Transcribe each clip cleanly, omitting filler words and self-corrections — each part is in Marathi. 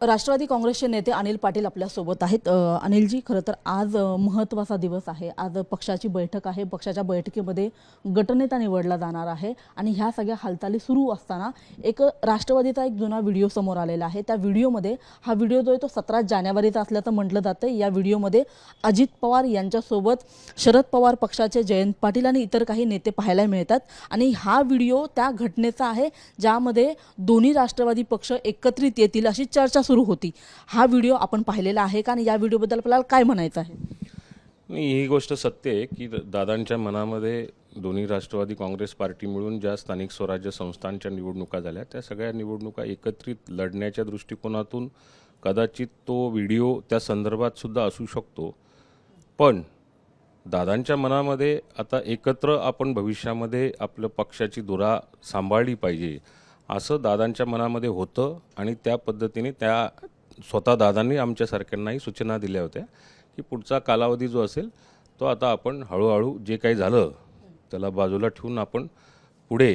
राष्ट्रवादी काँग्रेसचे नेते अनिल पाटील आपल्यासोबत आहेत। अनिलजी, खरं तर आज महत्त्वाचा दिवस आहे। आज पक्षाची बैठक आहे। पक्षाच्या बैठकीमध्ये गटनेता निवडला जाणार आहे आणि ह्या सगळ्या हालचाली सुरू असताना एक राष्ट्रवादीचा एक जुना व्हिडिओ समोर आलेला आहे। त्या व्हिडिओमध्ये हा व्हिडिओ जो आहे तो 17 जानेवारीचा असल्याचं म्हटलं जातं। या व्हिडिओमध्ये अजित पवार यांच्यासोबत शरद पवार पक्षाचे जयंत पाटील आणि इतर काही नेते पाहायला मिळतात आणि हा व्हिडिओ त्या घटनेचा आहे ज्यामध्ये दोन्ही राष्ट्रवादी पक्ष एकत्रित येतील अशी चर्चा सुरू होती। हा व्हिडिओ आपण पाहिलेला आहे का आणि या व्हिडिओबद्दल आपल्याला काय म्हणायचं आहे? ही गोष्ट सत्य आहे की दादांच्या मनामध्ये दोन्ही राष्ट्रवादी काँग्रेस पार्टी मिळून ज्या स्थानिक स्वराज्य संस्थांच्या निवडणुका झाल्या त्या सगळ्या निवडणुका एकत्रित लढण्याच्या दृष्टिकोनातून कदाचित तो व्हिडिओ त्या संदर्भात सुद्धा असू शकतो। पण दादांच्या मनामध्ये आता एकत्र आपण भविष्यामध्ये आपल्या पक्षाची धुरा सांभाळली पाहिजे असं दादांच्या मनामध्ये होतं आणि त्या पद्धतीने त्या स्वतः दादांनी आमच्यासारख्यांनाही सूचना दिल्या होत्या की पुढचा कालावधी जो असेल तो आता आपण हळूहळू जे काही झालं त्याला बाजूला ठेवून आपण पुढे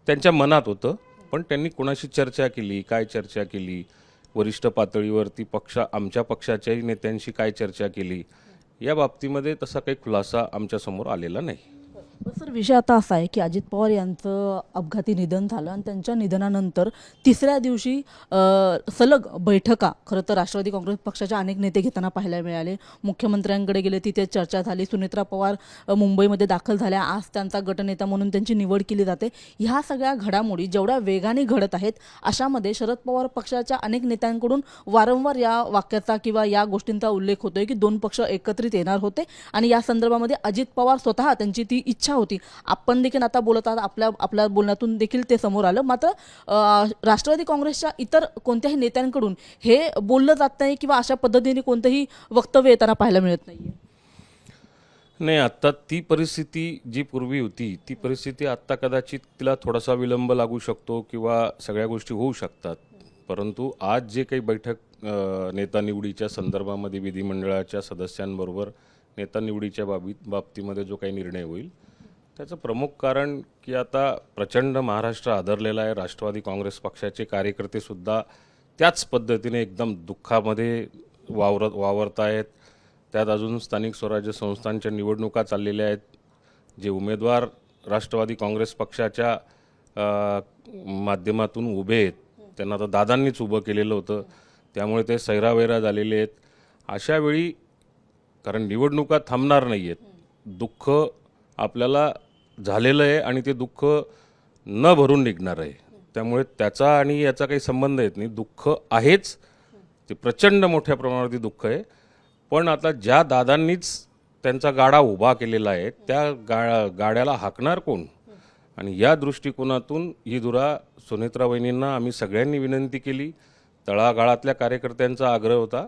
त्यांच्या मनात होतं। पण त्यांनी कोणाशी चर्चा केली, काय चर्चा केली, वरिष्ठ पातळीवरती आमच्या पक्षाच्याही नेत्यांशी काय चर्चा केली या बाबतीमध्ये तसा काही खुलासा आमच्यासमोर आलेला नाही। सर, विषय आता असा आहे की अजित पवार यांचं अपघाती निधन झालं आणि त्यांच्या निधनानंतर तिसऱ्या दिवशी सलग बैठका खरं तर राष्ट्रवादी काँग्रेस पक्षाचे अनेक नेते घेताना पाहायला मिळाले। मुख्यमंत्र्यांकडे गेले, तिथे चर्चा झाली। सुनेत्रा पवार मुंबईमध्ये दाखल झाल्या, आज त्यांचा गटनेता म्हणून त्यांची निवड केली जाते। ह्या सगळ्या घडामोडी जेवढ्या वेगाने घडत आहेत अशामध्ये शरद पवार पक्षाच्या अनेक नेत्यांकडून वारंवार या वाक्याचा किंवा या गोष्टींचा उल्लेख होतोय की दोन पक्ष एकत्रित येणार होते आणि या संदर्भामध्ये अजित पवार स्वतः त्यांची ती इच्छा होती। आपण देखील आता बोलत आहात, आपल्या बोलण्यातून देखील ते समोर आलं। मात्र राष्ट्रवादी काँग्रेसच्या इतर कोणत्याही नेत्यांकडून हे बोललं जात नाही किंवा अशा पद्धतीने कोणतेही वक्तव्य येताना पाहायला मिळत नाहीये। नाही, आता ती परिस्थिती जी पूर्वी होती ती परिस्थिती आत्ता कदाचित तिला थोडासा विलंब लागू शकतो किंवा सगळ्या गोष्टी होऊ शकतात। परंतु आज जे काही बैठक नेता निवडीच्या संदर्भामध्ये विधिमंडळाच्या सदस्यांबरोबर नेता निवडीच्या बाबतीमध्ये जो काही निर्णय होईल त्याचं प्रमुख कारण की आता प्रचंड महाराष्ट्र आदरलेला आहे। राष्ट्रवादी काँग्रेस पक्षाचे कार्यकर्तेसुद्धा त्याच पद्धतीने एकदम दुःखामध्ये वावरत आहेत। त्यात अजून स्थानिक स्वराज्य संस्थांच्या निवडणुका चाललेल्या आहेत। जे उमेदवार राष्ट्रवादी काँग्रेस पक्षाच्या माध्यमातून उभे आहेत त्यांना तर दादांनीच उभं केलेलं होतं, त्यामुळे ते सैरावैरा झालेले आहेत। अशा वेळी कारण निवडणुका थांबणार नाही आहेत, दुःख आपल्याला झालेलं आहे आणि ते दुःख न भरून निघणार आहे, त्यामुळे त्याचा आणि याचा काही संबंध येत नाही। दुःख आहेच, ते प्रचंड मोठ्या प्रमाणावरती दुःख आहे। पण आता ज्या दादांनीच त्यांचा गाडा उभा केलेला आहे त्या गाड्याला हाकणार कोण? आणि या दृष्टिकोनातून ही धुरा सुनेत्रा वहिनींना आम्ही सगळ्यांनी विनंती केली। तळागाळातल्या कार्यकर्त्यांचा आग्रह होता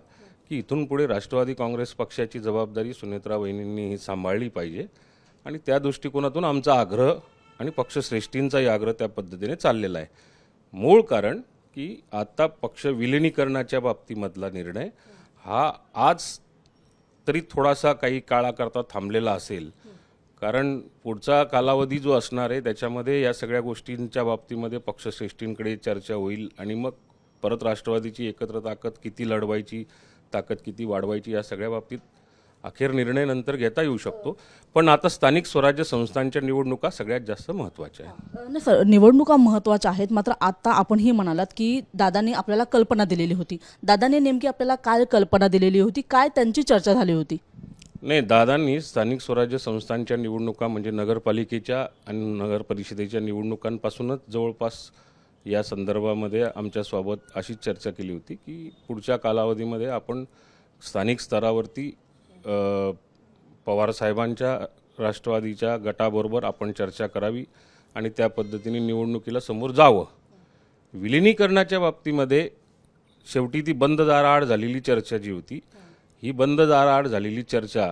की इथून पुढे राष्ट्रवादी काँग्रेस पक्षाची जबाबदारी सुनेत्रा वहिनींनी ही सांभाळली पाहिजे आणि त्या दृष्टिकोनातून आमचा आग्रह आणि पक्षश्रेष्ठींचाही आग्रह त्या पद्धतीने चाललेला आहे। मूळ कारण की आता पक्ष विलिनीकरणाच्या बाबतीमधला निर्णय हा आज तरी थोडासा काही काळाकरता थांबलेला असेल, कारण पुढचा कालावधी जो असणार आहे त्याच्यामध्ये या सगळ्या गोष्टींच्या बाबतीमध्ये पक्षश्रेष्ठींकडे चर्चा होईल आणि मग परत राष्ट्रवादीची एकत्र ताकद किती लढवायची, ताकद किती वाढवायची या सगळ्या बाबतीत अखेर निर्णय नंतर घेता येऊ शकतो। पण आता स्थानिक स्वराज्य संस्थांच्या निवडणुका सगळ्यात जास्त महत्त्वाच्या आहेत। नाही सर, निवडणुका महत्त्वाच्या आहेत, मात्र आता आपणही म्हणालात की दादांनी आपल्याला कल्पना दिलेली होती। दादांनी नेमकी आपल्याला काय कल्पना दिलेली होती, काय त्यांची चर्चा झाली होती? नाही, दादांनी स्थानिक स्वराज्य संस्थांच्या निवडणुका म्हणजे नगरपालिकेच्या आणि नगर परिषदेच्या निवडणुकांपासूनच जवळपास या संदर्भामध्ये आमच्यासोबत अशी चर्चा केली होती की पुढच्या कालावधीमध्ये आपण स्थानिक स्तरावरती पवारसाहेबांच्या राष्ट्रवादीच्या गटाबरोबर आपण चर्चा करावी आणि त्या पद्धतीने निवडणुकीला समोर जावं। विलिनीकरणाच्या बाबतीमध्ये शेवटी ती बंद दाराआड झालेली चर्चा जी होती, ही बंद दाराआड झालेली चर्चा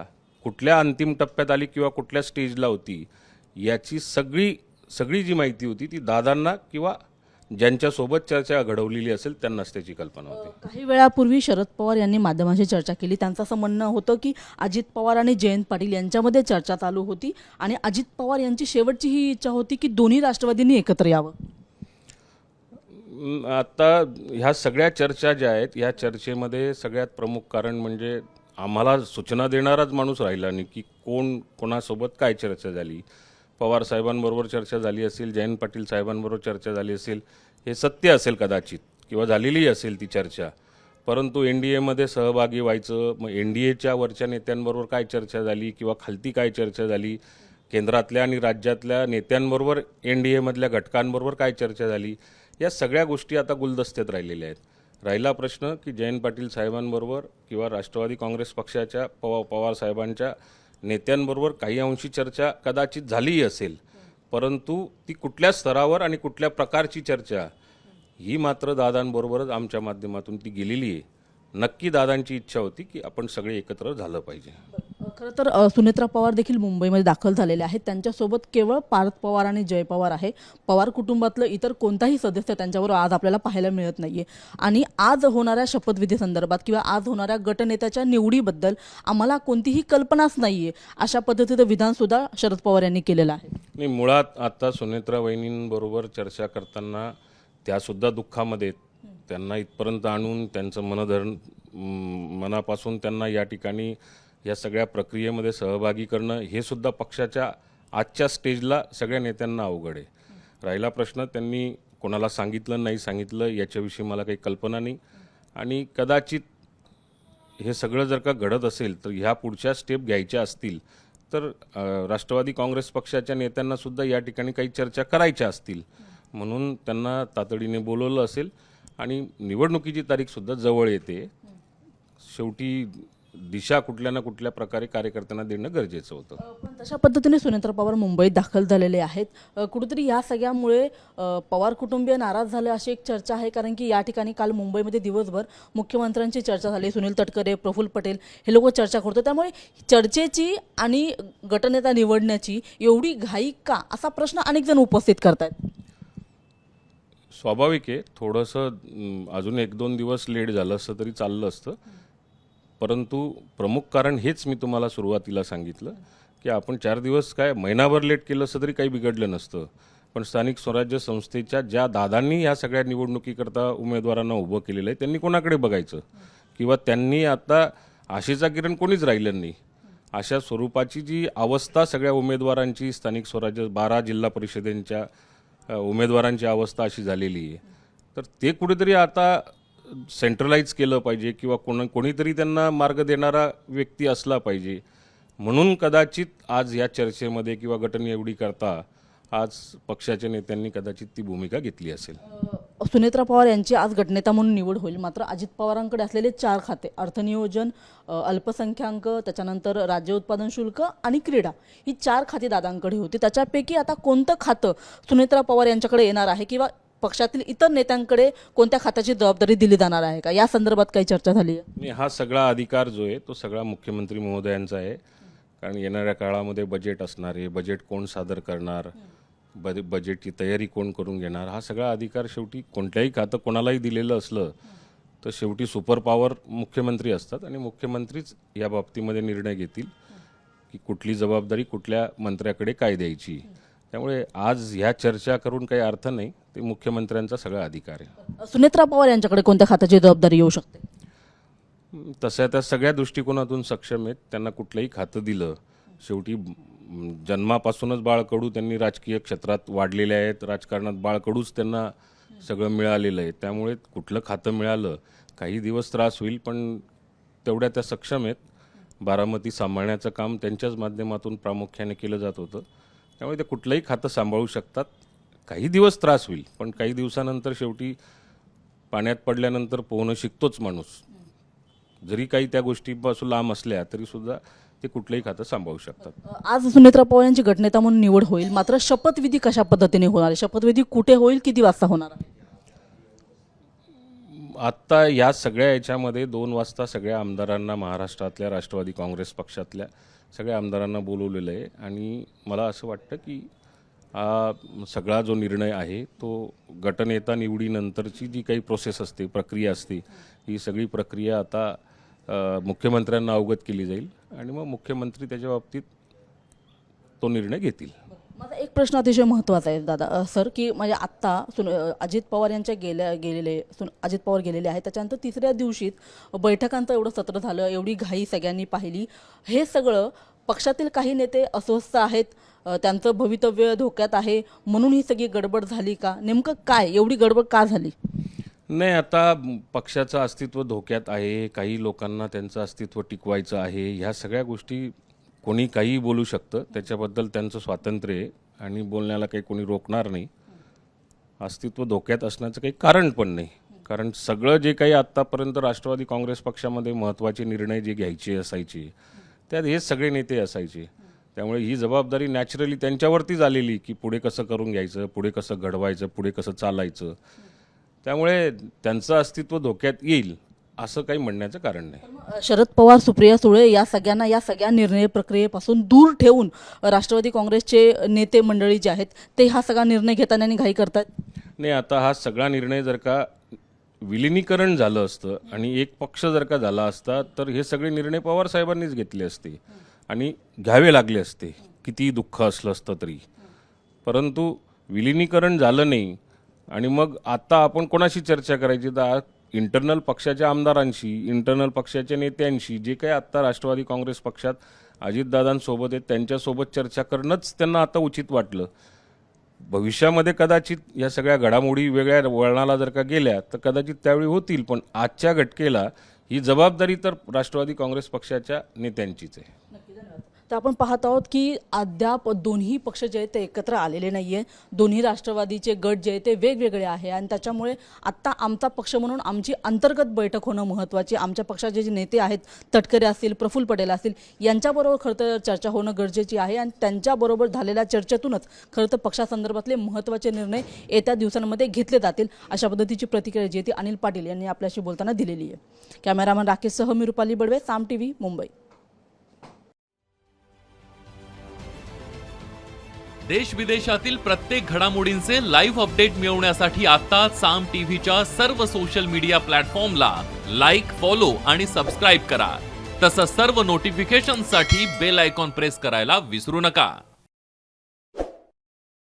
कुठल्या अंतिम टप्प्यात आली किंवा कुठल्या स्टेजला होती याची सगळी जी माहिती होती ती दादांना किंवा ज्यांच्यासोबत चर्चा घडवलेली असेल त्यांनाच त्याची कल्पना होती। काही वेळापूर्वी शरद पवार यांनी माध्यमांशी चर्चा केली। त्यांचं असं म्हणणं होतं की अजित पवार आणि जयंत पाटील यांच्यामध्ये चर्चा चालू होती आणि अजित पवार यांची शेवटची ही इच्छा होती की दोन्ही राष्ट्रवादींनी एकत्र यावं। आता ह्या सगळ्या चर्चा ज्या आहेत ह्या चर्चेमध्ये सगळ्यात प्रमुख कारण म्हणजे आम्हाला सूचना देणाराच माणूस राहिला नाही की कोण कोणासोबत काय चर्चा झाली. पवार साहेबांबरोबर चर्चा झाली असेल, जयंत पाटील साहेबांबरोबर चर्चा झाली असेल, हे सत्य असेल कदाचित किंवा झालेली असेल ती चर्चा. परंतु NDAमध्ये सहभागी व्हायचं, मग NDAच्या वरच्या नेत्यांबरोबर काय चर्चा झाली किंवा खालती काय चर्चा झाली, केंद्रातल्या आणि राज्यातल्या नेत्यांबरोबर NDAमधल्या घटकांबरोबर काय चर्चा झाली, या सगळ्या गोष्टी आता गुलदस्त्यात राहिलेल्या आहेत. राहिला प्रश्न की जयंत पाटील साहेबांबरोबर किंवा राष्ट्रवादी काँग्रेस पक्षाच्या पवार साहेबांच्या नेत्यांबरोबर काही अंशी चर्चा कदाचित झालीही असेल, परंतु ती कुठल्या स्तरावर आणि कुठल्या प्रकारची चर्चा ही मात्र दादांबरोबरच आमच्या माध्यमातून ती गेलेली आहे. नक्की दादांची इच्छा होती की आपण सगळे एकत्र झालं पाहिजे. खरं तर सुनेत्रा पवार देखील मुंबईमध्ये दाखल झालेले आहेत. त्यांच्यासोबत केवळ पार्थ पवार आणि जय पवार आहे. पवार कुटुंबातलं इतर कोणताही सदस्य त्यांच्याबरोबर आज आपल्याला पाहायला मिळत नाहीये. आणि आज होणाऱ्या शपथविधी संदर्भात किंवा आज होणाऱ्या गटनेत्याच्या निवडीबद्दल आम्हाला कोणतीही कल्पनाच नाहीये, अशा पद्धतीचं विधान सुद्धा शरद पवार यांनी केलेलं आहे. नाही, मुळात आता सुनेत्रा वहिनींबरोबर चर्चा करताना त्यासुद्धा दुःखामध्ये त्यांना इथपर्यंत आणून त्यांचं मनापासून त्यांना या ठिकाणी या सगळ्या प्रक्रियेमध्ये सहभागी करणं हे सुद्धा पक्षाच्या आजच्या स्टेजला सगळ्या नेत्यांना अवघड आहे. राहिला प्रश्न त्यांनी कोणाला सांगितलं नाही सांगितलं याच्याविषयी मला काही कल्पना नाही. आणि कदाचित हे सगळं जर का घडत असेल तर ह्या पुढच्या स्टेप घ्यायच्या असतील तर राष्ट्रवादी काँग्रेस पक्षाच्या नेत्यांना सुद्धा या ठिकाणी काही चर्चा करायच्या असतील म्हणून त्यांना तातडीने बोलवलं असेल. आणि निवडणुकीची तारीखसुद्धा जवळ येते. शेवटी दिशा कुठल्या ना कुठल्या प्रकारे कार्यकर्त्यांना देणं गरजेचं होतं. पण तशा पद्धतीने सुनेत्रा पवार मुंबईत दाखल झालेले आहेत. कुठेतरी या सगळ्यामुळे पवार कुटुंबीय नाराज झाले अशी एक चर्चा आहे. कारण की या ठिकाणी काल मुंबईमध्ये दिवसभर मुख्यमंत्र्यांची चर्चा झाली. सुनील तटकरे, प्रफुल्ल पटेल हे लोक चर्चा करतो. त्यामुळे चर्चेची आणि गटनेता निवडण्याची एवढी घाई का, असा प्रश्न अनेक जण उपस्थित करतात. स्वाभाविक आहे, थोडंसं अजून 1-2 दिवस लेट झालं असतं तरी चाललं असतं. परंतु प्रमुख कारण हेच मी तुम्हाला सुरुवातीला सांगितलं की आपण 4 दिवस काय महिनाभर लेट केलं असतं तरी काही बिघडलं नसतं. पण स्थानिक स्वराज्य संस्थेच्या ज्या दादांनी ह्या सगळ्या निवडणुकीकरता उमेदवारांना उभं केलेलं आहे त्यांनी कोणाकडे बघायचं किंवा त्यांनी आता आशेचा किरण कोणीच राहिलं नाही अशा स्वरूपाची जी अवस्था सगळ्या उमेदवारांची स्थानिक स्वराज्य 12 जिल्हा परिषदेच्या उमेदवारांची अवस्था अशी झालेली आहे. तर ते कुठेतरी आता सेंट्रलाइज केलं पाहिजे किंवा कोणीतरी त्यांना मार्ग देणारा व्यक्ती असला पाहिजे. म्हणून कदाचित आज या चर्चेमध्ये किंवा गटनिवडी करता आज पक्षाच्या नेत्यांनी कदाचित ती भूमिका घेतली असेल. सुनेत्रा पवार यांची आज गटनेता म्हणून निवड होईल. मात्र अजित पवारांकडे असलेले 4 खाते, अर्थनियोजन, अल्पसंख्याक, त्याच्यानंतर राज्य उत्पादन शुल्क आणि क्रीडा, ही 4 खाती दादांकडे होती. त्याच्यापैकी आता कोणतं खातं सुनेत्रा पवार यांच्याकडे येणार आहे किंवा पक्षातील इतर नेत्यांकडे कोणत्या खात्याची जबाबदारी दिली जाणार आहे का, या संदर्भात काही चर्चा झाली आहे? हा सगळा अधिकार जो आहे तो सगळा मुख्यमंत्री महोदयांचा आहे. कारण येणाऱ्या काळामध्ये बजेट असणार आहे, बजेट कोण सादर करणार, बजेटची तयारी कोण करून घेणार, हा सगळा अधिकार शेवटी कोणत्याही खातं कोणालाही दिलेलं असलं तर शेवटी सुपर पॉवर मुख्यमंत्री असतात आणि मुख्यमंत्रीच या बाबतीमध्ये निर्णय घेतील की कुठली जबाबदारी कुठल्या मंत्र्याकडे काय द्यायची. त्यामुळे आज ह्या चर्चा करून काही अर्थ नाही, ते मुख्यमंत्र्यांचा सगळा अधिकार आहे. सुनेत्रा पवार यांच्याकडे कोणत्या खात्याची जबाबदारी येऊ शकते? तसं त्या सगळ्या दृष्टिकोनातून सक्षम आहेत. त्यांना कुठलंही खातं दिलं, शेवटी जन्मापासूनच बाळकडू त्यांनी राजकीय क्षेत्रात वाढलेले आहेत, राजकारणात बाळकडूच त्यांना सगळं मिळालेलं आहे. त्यामुळे कुठलं खातं मिळालं काही दिवस त्रास होईल पण तेवढ्या त्या सक्षम आहेत. बारामती सांभाळण्याचं काम त्यांच्याच माध्यमातून प्रामुख्याने केलं जात होतं. त्यामुळे ते कुठलंही खातं सांभाळू शकतात. काही दिवस त्रास होईल पण काही दिवसानंतर शेवटी पाण्यात पडल्यानंतर पोहणं शिकतोच माणूस. जरी काही त्या गोष्टीपासून लांब असल्या तरी सुद्धा ते कुठलंही खातं सांभाळू शकतात. आज सुनेत्रा पवार यांची गटनेता म्हणून निवड होईल. मात्र शपथविधी कशा पद्धतीने होणार आहे? शपथविधी कुठे होईल, किती वाजता होणार आहे? आत्ता या सगळ्या याच्यामध्ये 2 वाजता सगळ्या आमदारांना, महाराष्ट्रातल्या राष्ट्रवादी काँग्रेस पक्षातल्या सगळ्या आमदारांना बोलवलेलं आहे. आणि मला असं वाटतं की सगळा जो निर्णय आहे तो गटनेता निवडीनंतरची जी काही प्रोसेस असते, प्रक्रिया असते, ही सगळी प्रक्रिया आता मुख्यमंत्र्यांना अवगत केली जाईल आणि मग मुख्यमंत्री त्याच्या बाबतीत तो निर्णय घेतील. माझा एक प्रश्न अतिशय महत्त्वाचा आहे दादा सर, की म्हणजे आत्ता अजित पवार यांच्या अजित पवार गेलेले आहेत, त्याच्यानंतर तिसऱ्या दिवशीच बैठकांचं एवढं सत्र झालं, एवढी घाई सगळ्यांनी पाहिली. हे सगळं पक्षातील काही नेते अस्वस्थ आहेत, त्यांचं भवितव्य धोक्यात आहे म्हणून ही सगळी गडबड झाली का? नेमकं काय एवढी गडबड का झाली? नाही, आता पक्षाचं अस्तित्व धोक्यात आहे, काही लोकांना त्यांचं अस्तित्व टिकवायचं आहे, ह्या सगळ्या गोष्टी कोणी काहीही बोलू शकतं, त्याच्याबद्दल त्यांचं स्वातंत्र्य आहे आणि बोलण्याला काही कोणी रोखणार नाही. अस्तित्व धोक्यात असण्याचं काही कारण पण नाही, कारण सगळं जे काही आत्तापर्यंत राष्ट्रवादी काँग्रेस पक्षामध्ये महत्त्वाचे निर्णय जे घ्यायचे असायचे त्यात हेच सगळे नेते असायचे. त्यामुळे ही जबाबदारी नॅचरली त्यांच्यावरतीच आलेली की पुढे कसं करून घ्यायचं, पुढे कसं घडवायचं, पुढे कसं चालायचं. त्यामुळे त्यांचं अस्तित्व धोक्यात येईल असं काही म्हणण्याचं कारण नाही. शरद पवार, सुप्रिया सुळे या सगळ्या निर्णय प्रक्रियेपासून दूर ठेवून राष्ट्रवादी काँग्रेसचे नेते मंडळी जे आहेत ते हा सगळा निर्णय घेताना घाई करतात. नाही, आता हा सगळा निर्णय जर का विलिनीकरण झालं असतं आणि एक पक्ष जर का झाला असता तर हे सगळे निर्णय पवार साहेबांनीच घेतले असते आणि घ्यावे लागले असते, कितीही दुःख असलं असतं तरी. परंतु विलिनीकरण झालं नाही आणि मग आता आपण कोणाशी चर्चा करायची? तर इंटरनल पक्षाच्या आमदारांशी, इंटरनल पक्षाच्या नेत्यांशी, जे काही आत्ता राष्ट्रवादी काँग्रेस पक्षात अजितदादांसोबत आहेत त्यांच्यासोबत चर्चा करणंच त्यांना आता उचित वाटलं. भविष्यामध्ये कदाचित या सगळ्या घडामोडी वेगळ्या वळणाला जर का गेल्या तर कदाचित त्यावेळी होतील, पण आजच्या घटकेला ही जबाबदारी तर राष्ट्रवादी काँग्रेस पक्षाच्या नेत्यांचीच आहे. तर आपण पाहत आहोत की अद्याप दोन्ही पक्ष जे आहेत ते एकत्र आलेले नाही आहे. दोन्ही राष्ट्रवादीचे गट जे आहे ते वेगवेगळे आहे आणि त्याच्यामुळे आत्ता आमचा पक्ष म्हणून आमची अंतर्गत बैठक होणं महत्त्वाची. आमच्या पक्षाचे जे नेते आहेत, तटकरे असतील, प्रफुल्ल पटेल असतील, यांच्याबरोबर खरं तर चर्चा होणं गरजेची आहे आणि त्यांच्याबरोबर झालेल्या चर्चेतूनच खरं तर पक्षासंदर्भातले महत्त्वाचे निर्णय येत्या दिवसांमध्ये घेतले जातील, अशा पद्धतीची प्रतिक्रिया जी आहे ती अनिल पाटील यांनी आपल्याशी बोलताना दिलेली आहे. कॅमेरामन राकेशसह मी रुपाली बडवे, साम TV, मुंबई. देश विदेशातील प्रत्येक घडामोडींचे लाईव्ह अपडेट मिळवण्यासाठी आता साम टीव्हीच्या सर्व सोशल मीडिया प्लॅटफॉर्मला लाईक, फॉलो आणि सबस्क्राईब करा. तसंच सर्व नोटिफिकेशनसाठी बेल आयकॉन प्रेस करायला विसरू नका.